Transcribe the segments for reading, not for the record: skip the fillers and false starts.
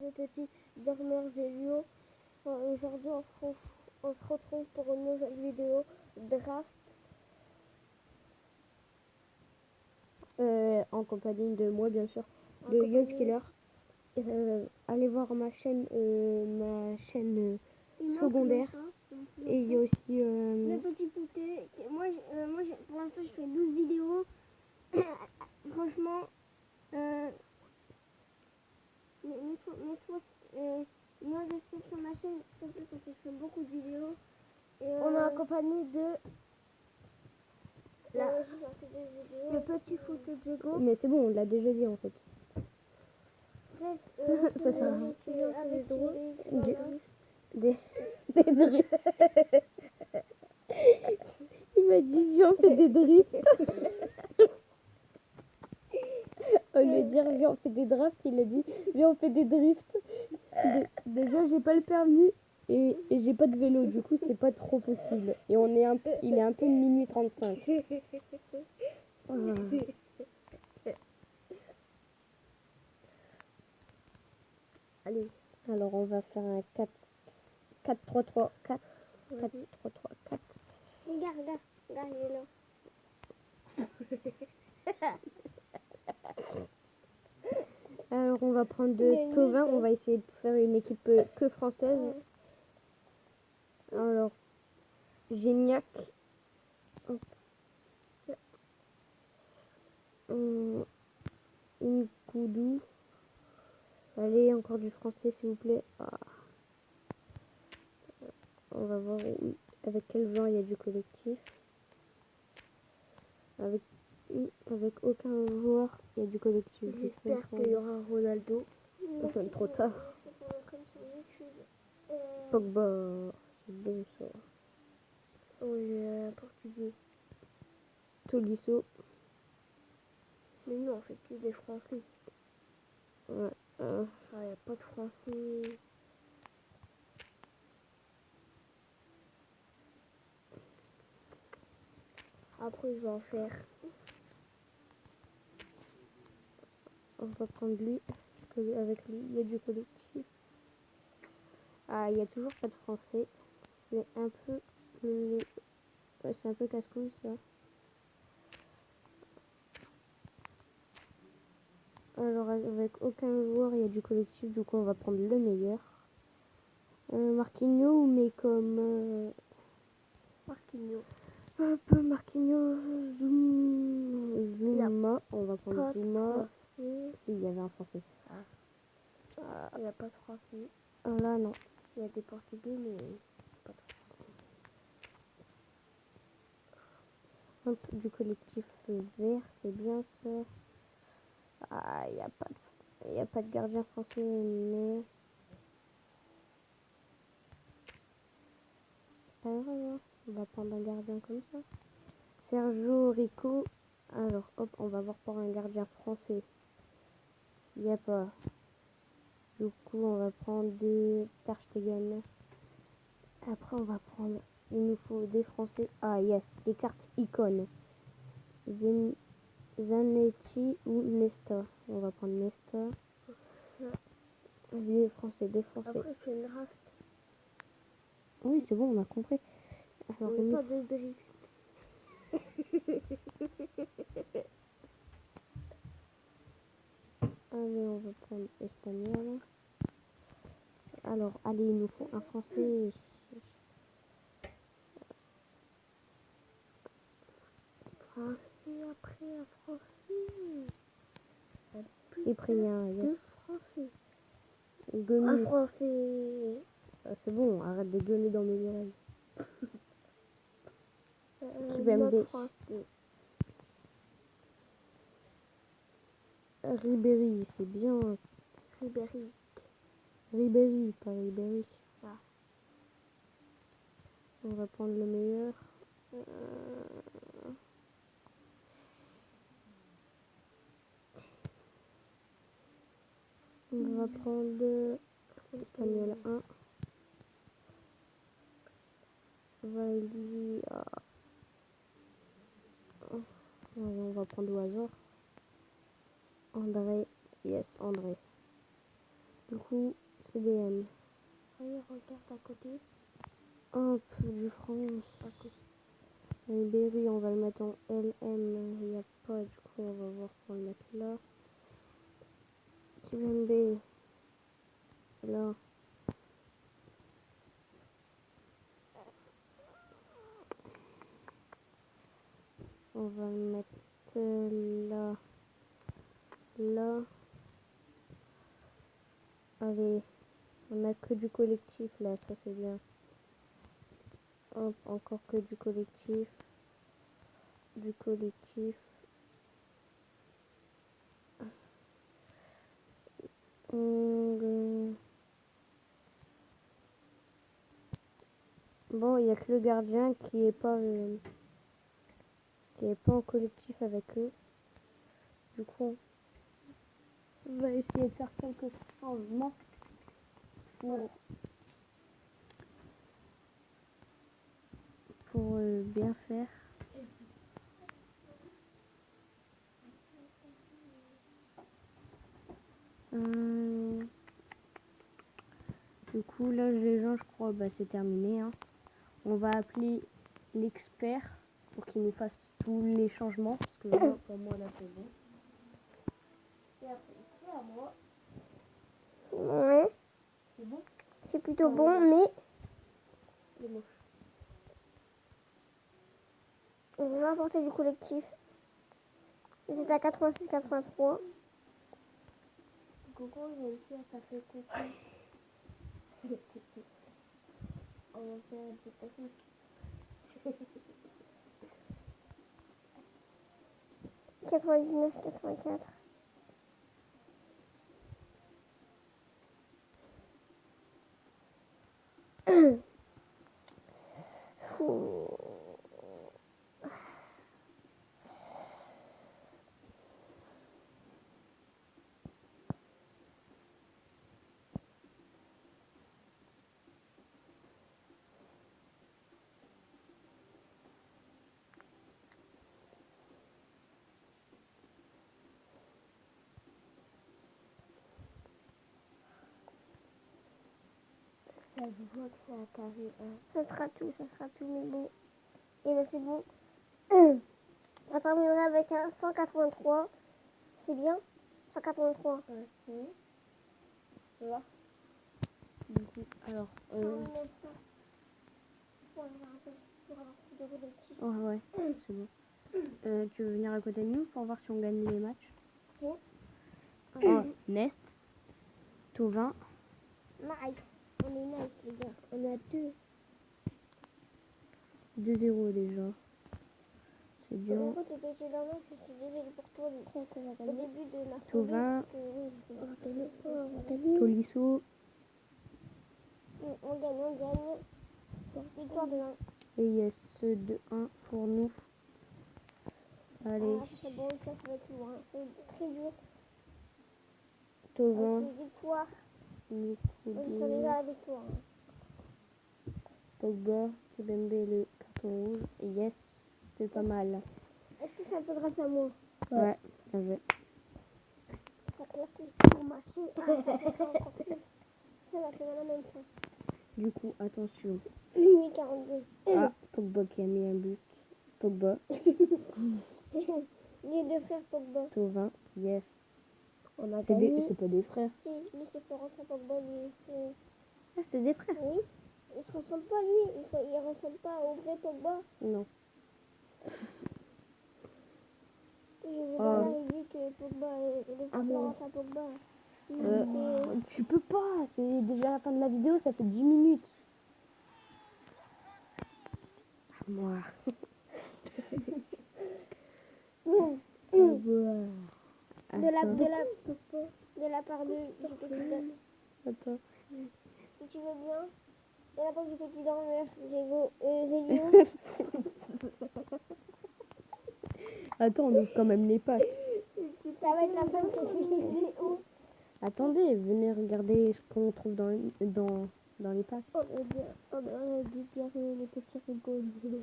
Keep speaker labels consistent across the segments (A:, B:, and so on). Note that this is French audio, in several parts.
A: les petits dormeurs Zélio. Aujourd'hui, on se retrouve pour une nouvelle vidéo draft.
B: En compagnie de moi, bien sûr, de Yoz Killer. Allez voir ma chaîne secondaire. Et il y a aussi
A: le petit pouté. Moi, pour l'instant, je fais 12 vidéos. Franchement, mets-toi sur ma chaîne, s'il te plaît, parce que je fais beaucoup de vidéos. On est en compagnie de le petit foot Diego.
B: mais c'est bon, on l'a déjà dit en fait.
A: Bref,
B: Ça sert à rien.
A: avec
B: Des drifts. Il m'a dit viens on fait des drifts. Au lieu de dire viens on fait des drafts, il a dit viens on fait des drifts. Déjà j'ai pas le permis et j'ai pas de vélo, du coup c'est pas trop possible. Et il est un peu minuit 35. Allez, alors on va faire un 4-3-3-4. 4-3-3-4.
A: Regarde, il est là.
B: Alors on va prendre de Tovin, on va essayer de faire une équipe que française. Alors, Gignac. Nkoudou. Allez, encore du français s'il vous plaît. On va voir avec quel genre il y a du collectif. Avec aucun joueur, il y a du collectif.
A: J'espère qu'il y aura Ronaldo.
B: Enfin, trop tard. Pogba, c'est bon ça.
A: Oui, portugais.
B: Tolisso.
A: Mais non, on fait que des Français.
B: Ouais.
A: Il n'y a pas de Français. Après, je vais en faire.
B: On va prendre lui, parce qu'avec lui, il y a du collectif. Il y a toujours pas de français. C'est un peu casse-couille ça. Alors avec aucun joueur, il y a du collectif, du coup on va prendre le meilleur. Marquinhos, mais comme...
A: Marquinhos.
B: Un peu Marquinhos, Zouma. On va prendre Zouma. Si, il y avait un français.
A: Il n'y a pas de français.
B: Là, non.
A: Il y a des portugais, mais pas de français.
B: Hop, du collectif vert, c'est bien ça. Il n'y a pas de gardien français, mais... C'est pas grave, hein. On va prendre un gardien comme ça. Sergio Rico. Alors, hop, on va voir pour un gardien français. Il n'y a pas. Du coup, on va prendre des Ter Stegen. Après, on va prendre... Il nous faut des français. Yes, des cartes icônes. Zanetti ou Nesta. On va prendre Nesta. Des français.
A: Après, c'est une draft.
B: Oui, c'est bon, on a compris. Alors,
A: on pas de drift.
B: Allez, on va prendre espagnol. Alors, allez, il nous faut un français.
A: Français, après un français.
B: Cyprien, yes.
A: Deux français.
B: Gomis.
A: Un français.
B: C'est bon, arrête de gueuler dans mes oreilles.
A: Notre français.
B: Ribéry, c'est bien. Ribéry, pas Ribéry. On va prendre le meilleur. On va prendre Espagnol 1. Valdi. On va prendre au hasard. André. Yes, André. Du coup, CDM.
A: Allez, regarde à côté.
B: Hop, du France. Berry, on va le mettre en LM. Il n'y a pas, du coup, on va voir pour le mettre là. Kibembe. Là. On va le mettre là. Là. Allez. On a que du collectif là, ça c'est bien. Hop, encore que du collectif. Du collectif. Bon, il n'y a que le gardien qui est pas en collectif avec eux. Du coup, on va essayer de faire quelques changements pour bien faire. Du coup, là, les gens, je crois, bah, c'est terminé. Hein. On va appeler l'expert pour qu'il nous fasse tous les changements. Parce que là, pour moi, là, c'est bon.
A: Et après, c'est à moi. Ouais.
B: C'est bon?
A: C'est plutôt bon, mais...
B: C'est moche.
A: On va apporter du collectif. J'étais à 86-83. Coucou, j'ai réussi à taper coucou. On va faire un petit tapis. 99-84. Je vois que c'est un carré 1. Ça sera tout, mais bon. Et ben c'est bon. On terminera avec un 183. C'est bien 183.
B: Ouais. Ça va? Du coup, alors... ouais, c'est bon. Tu veux venir à côté de nous pour voir si on gagne les matchs?
A: Oui.
B: Nest, Tovin.
A: Nice. On est nice, les gars. On a
B: 2-0 déjà. C'est bien.
A: Pourquoi tu étais chez Dormant? Je suis désolée pour toi. Au début de la
B: Tovin.
A: On
B: Tolisso.
A: On gagne. Victoire de 1.
B: Et yes, 2-1 pour nous. Allez.
A: Ah, c'est bon, ça va être loin. C'est très dur.
B: Tovin.
A: Victoire.
B: On
A: sent déjà la victoire.
B: Pogba, Kibembe le carton rouge. Et yes, c'est pas mal.
A: Est-ce que c'est un peu grâce à moi?
B: Ouais, bien joué.
A: Ça claque pour marcher. Ça va faire la même chose.
B: Du coup, attention.
A: 8-42.
B: Ah, Pogba qui a mis un but. Pogba.
A: Les deux frères Pogba.
B: Tovin, yes.
A: On a
B: C'est pas des frères.
A: Si, lui c'est Florentin Pogba, lui c'est...
B: Ah, c'est des frères.
A: Oui. Il se ressemble pas lui. Il ressemble pas au vrai Pogba.
B: Non.
A: Je veux là, il dit que Pogba est le Florentin Pogba.
B: Tu peux pas, c'est déjà la fin de la vidéo, ça fait 10 minutes. À moi.
A: De la part du petit.
B: Attends.
A: Si tu veux bien, de la part du petit dormeur, Zégo.
B: Attends, on ouvre quand même les pattes.
A: Ça va être la fin de cette vidéo.
B: Attendez, venez regarder ce qu'on trouve dans les packs.
A: On a dit dire les petits rigolos.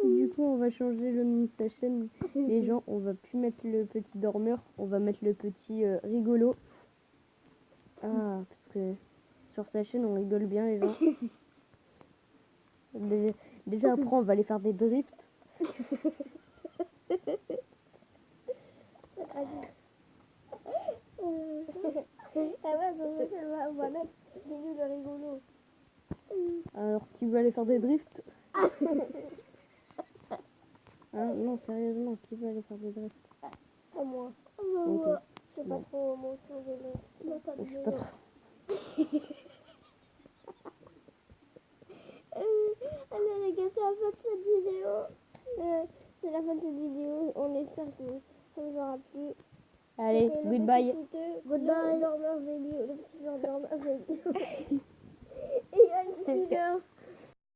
B: Du coup, on va changer le nom de sa chaîne. Les gens, on va plus mettre le petit dormeur, on va mettre le petit rigolo. Ah, parce que sur sa chaîne, on rigole bien, les gens. Déjà après, on va aller faire des drifts.
A: Ah ouais, on va mettre c'est lui le rigolo.
B: Alors, qui veut aller faire des drifts? Hein, non, sérieusement, qui veut aller faire des drifts?
A: Pas moi.
B: Ok.
A: Je sais
B: Bon.
A: pas trop monter au vélo. Non, pas de
B: Je sais pas
A: vélo.
B: trop.
A: Allez les gars, c'est la fin de cette vidéo. C'est la fin de cette vidéo. On espère que ça vous aura plu.
B: Allez,
A: C'était le
B: goodbye.
A: petit footeux, le dormeur Zélie, le petit dormeur Zélie. Et il y a une